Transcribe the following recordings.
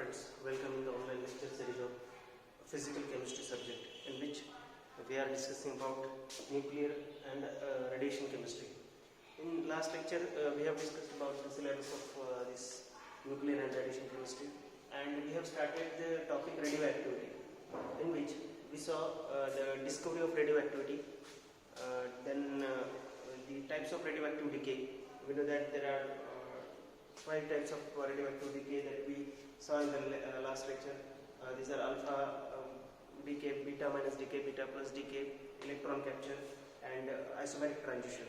friends, welcome in the online lecture series of physical chemistry subject, in which we are discussing about nuclear and radiation chemistry. In last lecture we have discussed about the syllabus of this nuclear and radiation chemistry, and we have started the topic radioactivity, in which we saw the discovery of radioactivity, then the types of radioactive decay. We know that there are 5 types of radioactive decay that we saw in the last lecture. These are alpha decay, beta minus decay, beta plus decay, electron capture, and isomeric transition.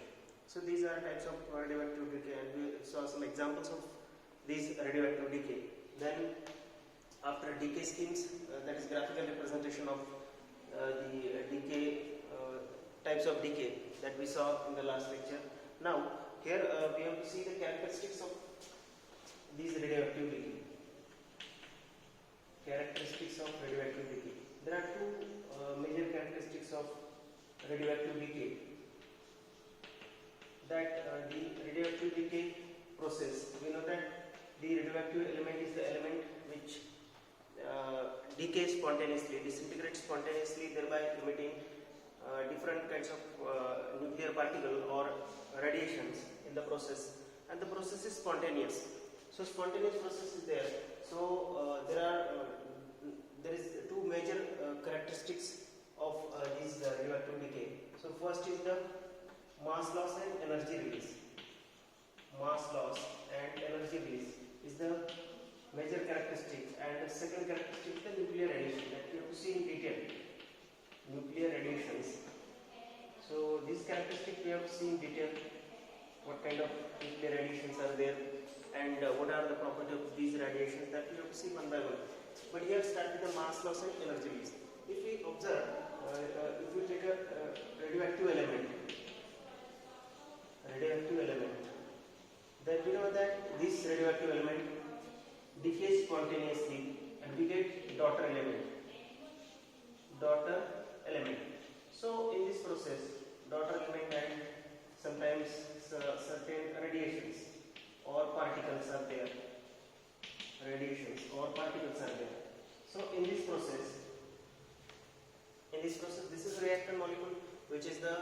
So these are types of radioactive decay, and we saw some examples of these radioactive decay. Then after decay schemes, that is graphical representation of the decay types of decay that we saw in the last lecture. Now here we have to see the characteristics of these radioactive decay. Characteristics of radioactive decay. There are two major characteristics of radioactive decay. That the radioactive decay process, we know that the radioactive element is the element which decays spontaneously, disintegrates spontaneously, thereby emitting different kinds of nuclear particle or radiations in the process, and the process is spontaneous. So spontaneous process is there. So there is two major characteristics of this radioactive decay. So first is the mass loss and energy release. Mass loss and energy release is the major characteristic, and the second characteristic is the nuclear radiation that we have to see in detail. Nuclear radiations. So these characteristics we have to see in detail. What kind of nuclear radiations are there, and what are the properties of these radiations, that we have to see one by one. But here start with the mass loss and energy release. If we observe, if we take a radioactive element, then we know that this radioactive element decays spontaneously, and we get daughter element. So in this process, daughter element and sometimes certain radiations or particles are there. So in this process, this is reactant molecule, which is the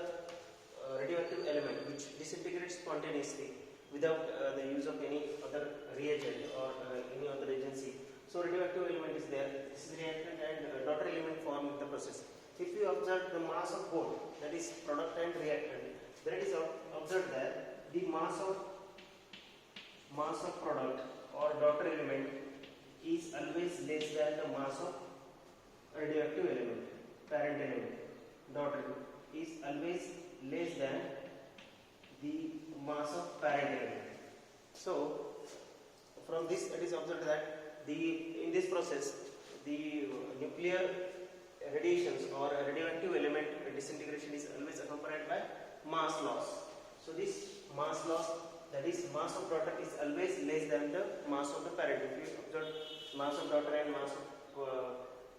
radioactive element which disintegrates spontaneously without the use of any other reagent or any other agency. So radioactive element is there. This is reactant, and daughter element form in the process. If you observe the mass of both, that is product and reactant, then it is observed that the mass of product or daughter element is always less than the mass of radioactive element, parent element. Daughter is always less than the mass of parent element. So from this it is observed that in this process the nuclear radiations or radioactive element disintegration is always accompanied by mass loss. So this mass loss, that is mass of daughter, is always less than the mass of the parent. If you observe mass of daughter and mass of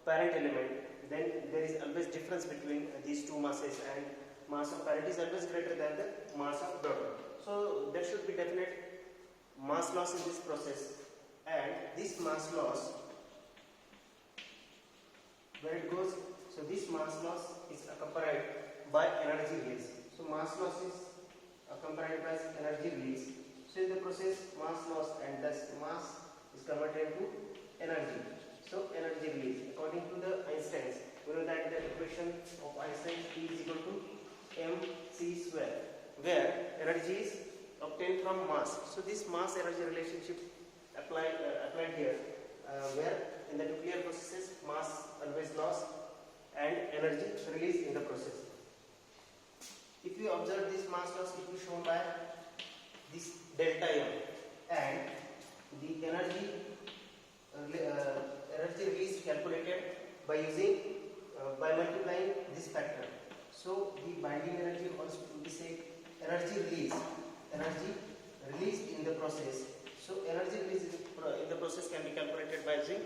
parent element, then there is always difference between these two masses, and mass of parent is always greater than the mass of daughter. So there should be definite mass loss in this process, and this mass loss, where it goes, so this mass loss is accompanied by energy release. So mass loss is accompanied by energy release. So in the process, mass loss and thus mass is converted into energy. So energy release, according to the Einstein's, we know that the equation of Einstein's E is equal to mc square, where energy is obtained from mass. So this mass energy relationship applied here, where in the nuclear processes mass always lost and energy released in the process. If you observe this mass loss, it is shown by this delta M, and the energy release calculated by multiplying this factor. So the binding energy also will be say energy released in the process. So energy release in the process can be calculated by using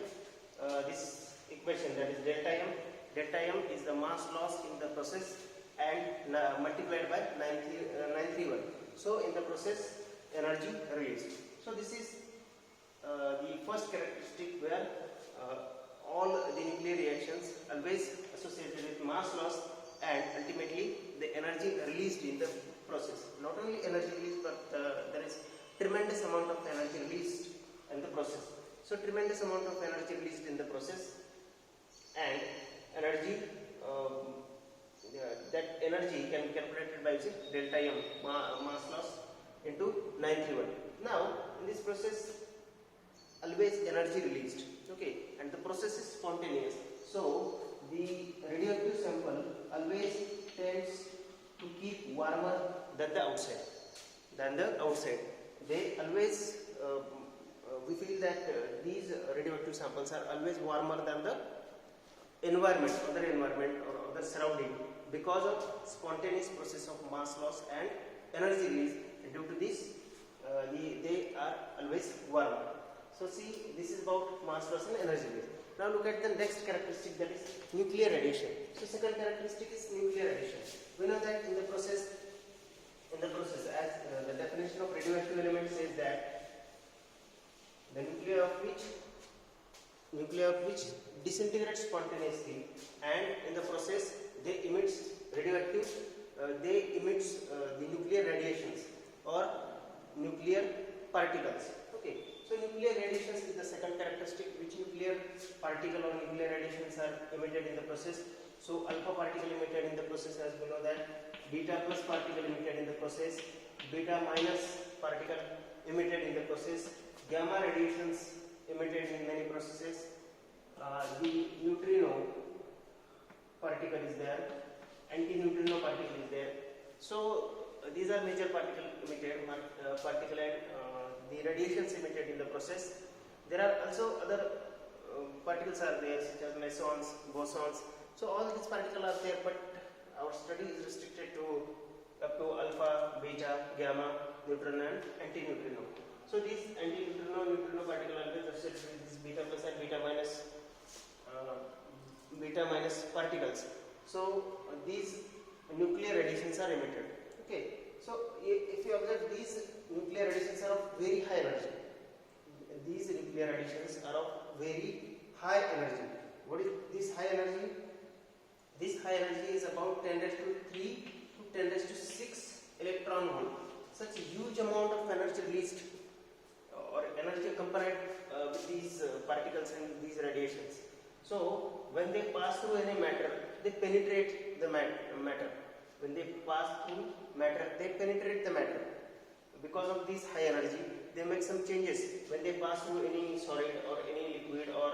this equation, that is delta M. Delta M is the mass loss in the process and multiplied by 931. So in the process energy released. So this is the first characteristic where always associated with mass loss and ultimately the energy released in the process. Not only energy released, but there is tremendous amount of energy released in the process. So tremendous amount of energy released in the process, and energy that energy can be calculated by using delta M, mass loss into 931. Now in this process always energy released, okay, and the process is spontaneous. So the radioactive sample always tends to keep warmer than the outside. They always we feel that these radioactive samples are always warmer than the environment, or other surrounding, because of spontaneous process of mass loss and energy release. And due to this, they are always warmer. So see, this is about mass loss and energy release. Now look at the next characteristic, that is nuclear radiation. So second characteristic is nuclear radiation. We know that in the process, as the definition of radioactive element says that the nuclei of which disintegrate spontaneously, and in the process they emit the nuclear radiations or nuclear particles. Okay, so nuclear radiations is the second characteristic. Which nuclear particle or nuclear radiations are emitted in the process? So alpha particle emitted in the process, as we know that, beta plus particle emitted in the process, beta minus particle emitted in the process, gamma radiations emitted in many processes, the neutrino particle is there, anti-neutrino particle is there. So these are major particle emitted, particle and the radiations emitted in the process. There are also other particles are there, such as mesons, bosons. So all these particles are there, but our study is restricted to up to alpha, beta, gamma, neutrino and anti-neutrino. So these anti-neutrino, neutrino particle are associated with this beta plus and beta minus particles. So these nuclear radiations are emitted. Okay. So if you observe, these nuclear radiations are of very high energy. These nuclear radiations are of very high energy. What is this high energy? This high energy is about 10 raised to 3 to 10 raised to 6 electron volt. Such a huge amount of energy released or energy accompanied with these particles and these radiations. So when they pass through any matter, they penetrate the matter. When they pass through matter, they penetrate the matter. Because of this high energy, they make some changes. When they pass through any solid or any liquid or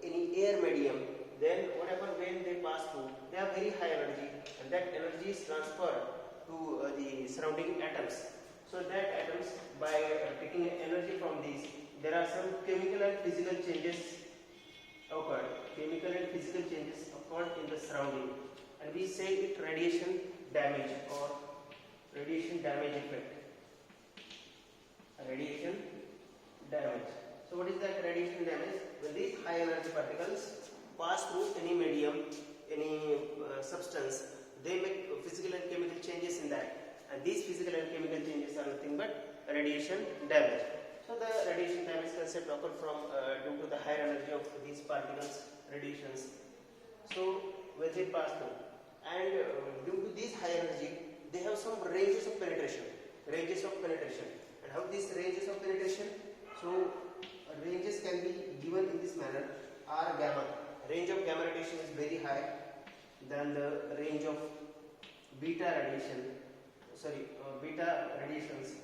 any air medium, then whatever when they pass through, they have very high energy, and that energy is transferred to the surrounding atoms. So that atoms, by taking energy from these, there are some chemical and physical changes occurred. Chemical and physical changes occurred in the surrounding, and we say it radiation damage or radiation damage effect. Radiation damage. So what is that radiation damage? When these high energy particles pass through any medium, any substance, they make physical and chemical changes in that, and these physical and chemical changes are nothing but radiation damage. So the radiation damage concept occurred from due to the higher energy of these particles, radiations. So when they pass through, and due to this high energy, they have some ranges of penetration. And how these ranges of penetration? So ranges can be given in this manner: R gamma. Range of gamma radiation is very high than the range of beta radiations,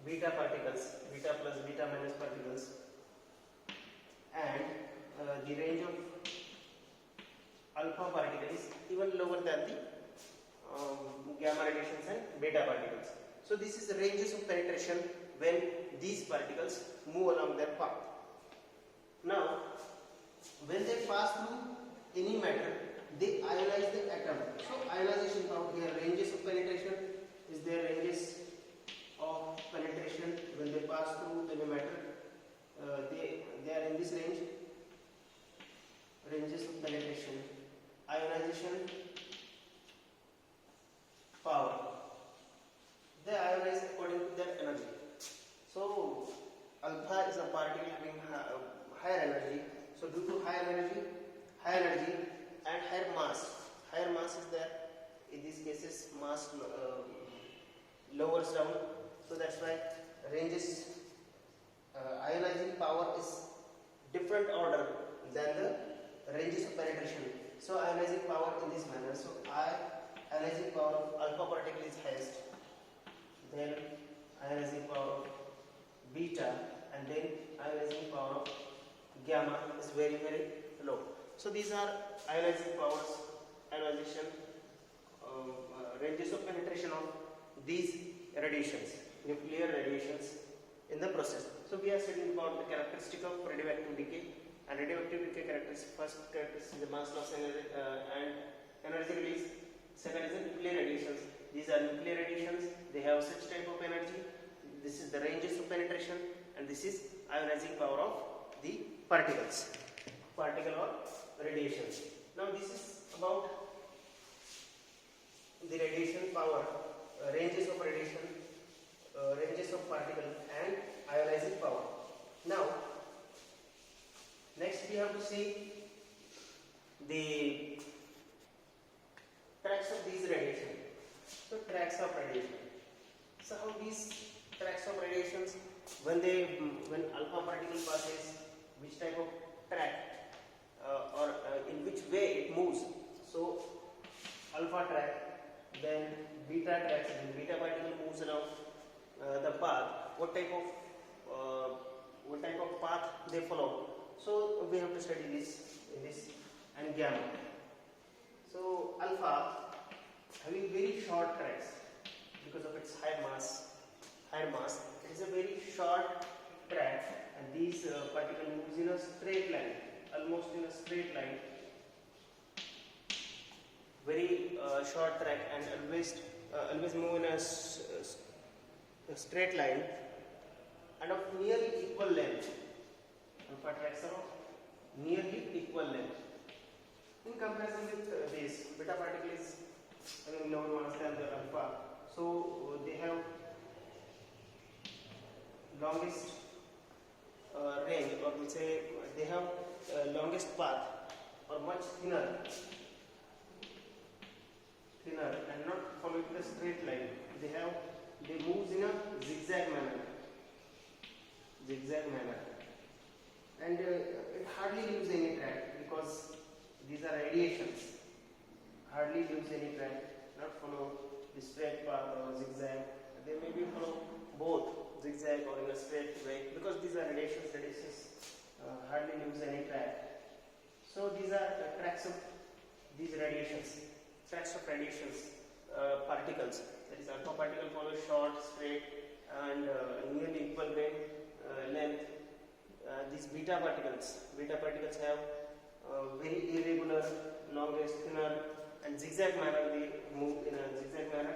beta particles, beta plus beta minus particles, and the range of alpha particle is even lower than the gamma radiations and beta particles. So this is the ranges of penetration when these particles move along their path. Now, when they pass through any matter, they ionize the atom. So ionization found here, ranges of penetration is there, ranges of penetration when they pass through any matter. They are in this range. Ranges of penetration, ionization power. They ionize according to their energy. So alpha is a particle having higher energy. So due to higher energy, higher energy and higher mass. Higher mass is there. In these cases, mass lowers down. So that's why ranges ionizing power is different order than the ranges of penetration. So ionizing power in this manner. So ionizing power of alpha particle is highest, then ionizing power of beta, and then ionizing power of gamma is very low. So these are ionizing powers, ionization ranges of penetration of these radiations, nuclear radiations in the process. So we are studying about the characteristic of radioactive decay. And radioactive decay characteristic, first characteristic is the mass loss and energy release. Second is the nuclear radiations. These are nuclear radiations. They have such type of energy. This is the ranges of penetration, and this is ionizing power of the particles, particle or radiations. Now this is about the radiation power, ranges of radiation, ranges of particle and ionizing power. Now next we have to see the tracks of these radiation. So tracks of radiation. So how these tracks of radiations, when alpha particle passes, which type of track or in which way it moves. So alpha track, then beta tracks, when beta particle moves along the path, what type of path they follow. So we have to study this in this, and gamma. So alpha having very short tracks because of its higher mass. It is a very short track, and these particle moves in a straight line, almost in a straight line. Very short track, and always move in a straight line and of nearly equal length. Alpha tracks are of nearly equal length. In comparison with this, beta particle is having lower mass than the alpha, so they have longest range, or we say they have longest path, or much thinner and not following the straight line. They move in a zigzag manner, and it hardly leaves any track because these are radiations. Hardly leaves any track, not follow the straight path or zigzag. They maybe follow both zigzag or in a straight way, because these are radiations. Hardly leaves any track. So these are tracks of these radiations. Tracks of radiations, particles. That is, alpha particle follows short, straight, and nearly equal length. These beta particles have very irregular, longest, thinner, and zigzag manner. They move in a zigzag manner.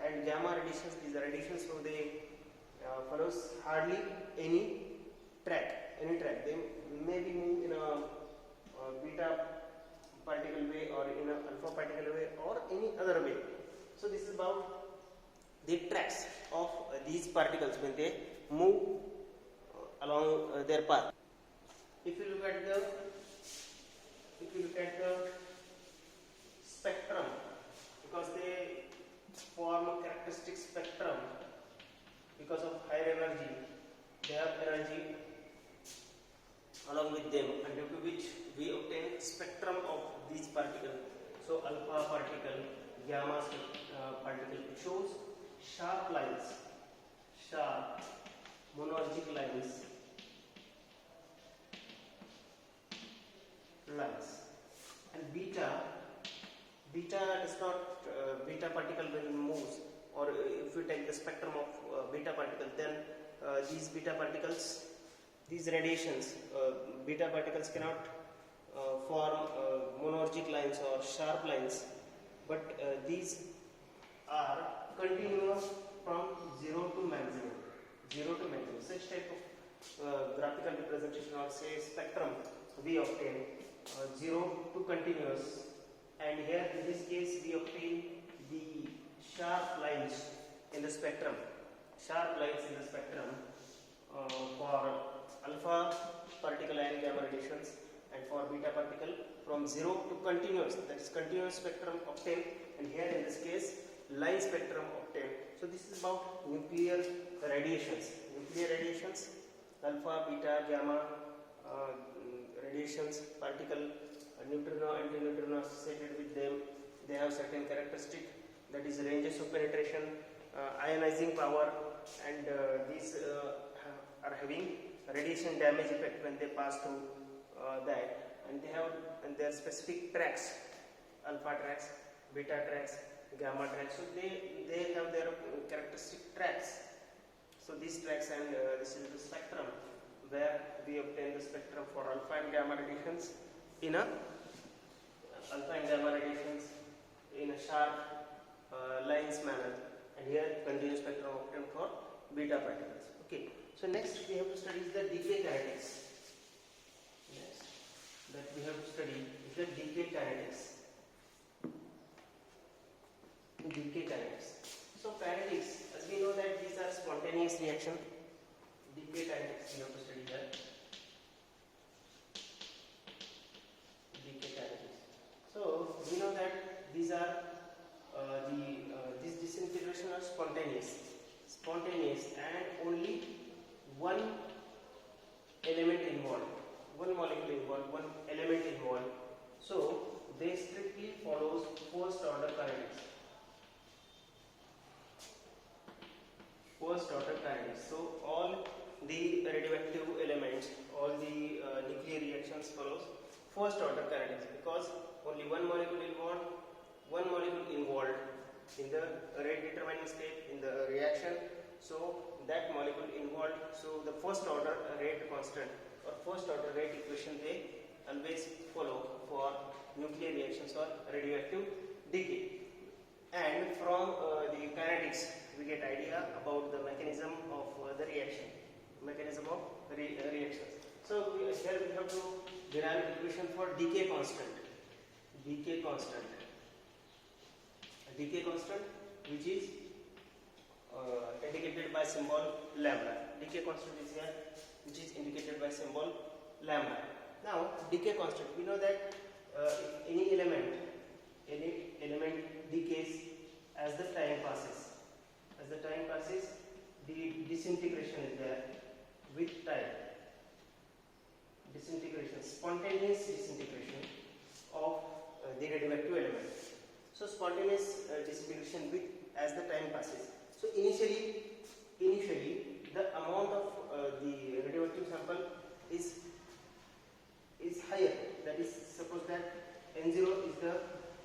And gamma radiations, these are radiations, so they follows hardly any track. They maybe move in a beta particle way, or in a alpha particle way, or any other way. So this is about the tracks of these particles when they move along their path. If you look at the spectrum, because they form a characteristic spectrum because of higher energy, they have energy along with them, and due to which we obtain spectrum of these particles. So alpha particle, gamma particle, it shows sharp monergic lines, and beta does not, beta particle when it moves, or if we take the spectrum of beta particle, then these beta particles, these radiations, beta particles cannot form monergic lines or sharp lines, but these are continuous from 0 to maximum. Such type of graphical representation, or say spectrum, we obtain 0 to continuous, and here in this case we obtain the sharp lines in the spectrum. For alpha particle and gamma radiations, and for beta particle from 0 to continuous, that is continuous spectrum obtained, and here in this case line spectrum obtained. So this is about nuclear radiations. Nuclear radiations, alpha, beta, gamma radiations, particle, neutrino, antineutrino associated with them. They have certain characteristic, that is ranges of penetration, ionizing power, and these are having radiation damage effect when they pass through that, and they are specific tracks, alpha tracks, beta tracks, gamma tracks. So they have their characteristic tracks. So these tracks, and this is the spectrum where we obtain the spectrum for alpha and gamma radiations in a sharp lines manner, and here continuous spectrum obtained for beta particles. Okay. So next we have to study the decay kinetics. Next that we have to study is the decay kinetics. Decay kinetics. So kinetics, as we know that these are spontaneous reaction. Decay kinetics we have to study that. Decay kinetics. So we know that these are this disintegration are spontaneous, and only one element involved, one molecule involved, one element involved. So they strictly follows first order kinetics. First order kinetics. So all the radioactive elements, all the nuclear reactions follows first order kinetics, because only one molecule involved in the rate determining step in the reaction. So that molecule involved, so the first order rate constant or first order rate equation they always follow for nuclear reactions or radioactive decay. And from the kinetics we get idea about the mechanism of the reaction, reactions. So here we have to derive equation for decay constant, which is indicated by symbol lambda. Decay constant is here, which is indicated by symbol lambda. Now decay constant, we know that if any element decays as the time passes, the disintegration is there with time. Spontaneous disintegration of the radioactive element. So spontaneous disintegration with as the time passes. So initially the amount of the radioactive sample is higher. That is, suppose that N0 is the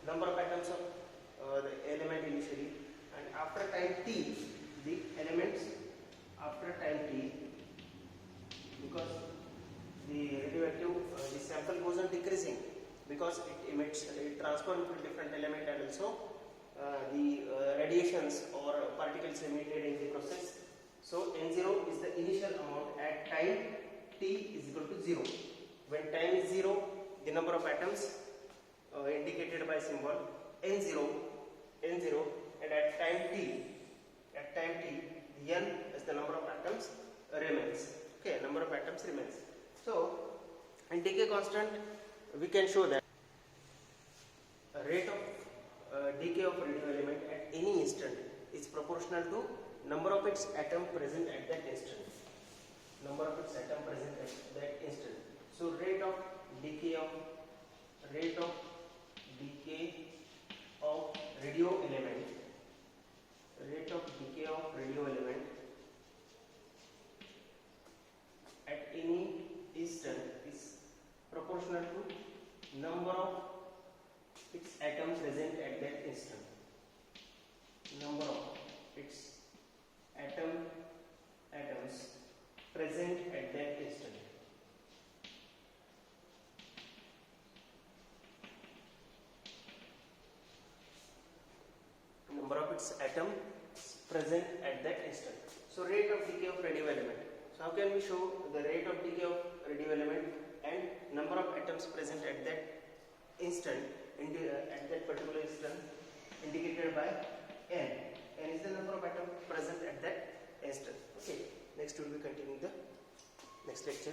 number of atoms of the element initially, and after time t, the elements after time t, because the radioactive the sample goes on decreasing, because it transforms to different element, and also the radiations or particles emitted in the process. So N0 is the initial amount at time t is equal to 0. When time is 0, the number of atoms indicated by symbol N0, and at time t, the N is the number of atoms remains. Okay, number of atoms remains. So in decay constant we can show that rate of decay of radio element at any instant is proportional to number of its atom present at that instant. So rate of decay of radio element, at any instant is proportional to number of its atom present at that instant. Number of its atoms present at that instant. Number of its atoms present at that instant. So rate of decay of radio element. So how can we show the rate of decay of radio element and number of atoms present at that instant, at that particular instant, indicated by n. N is the number of atoms present at that instant. Okay. Next we will be continuing the next lecture.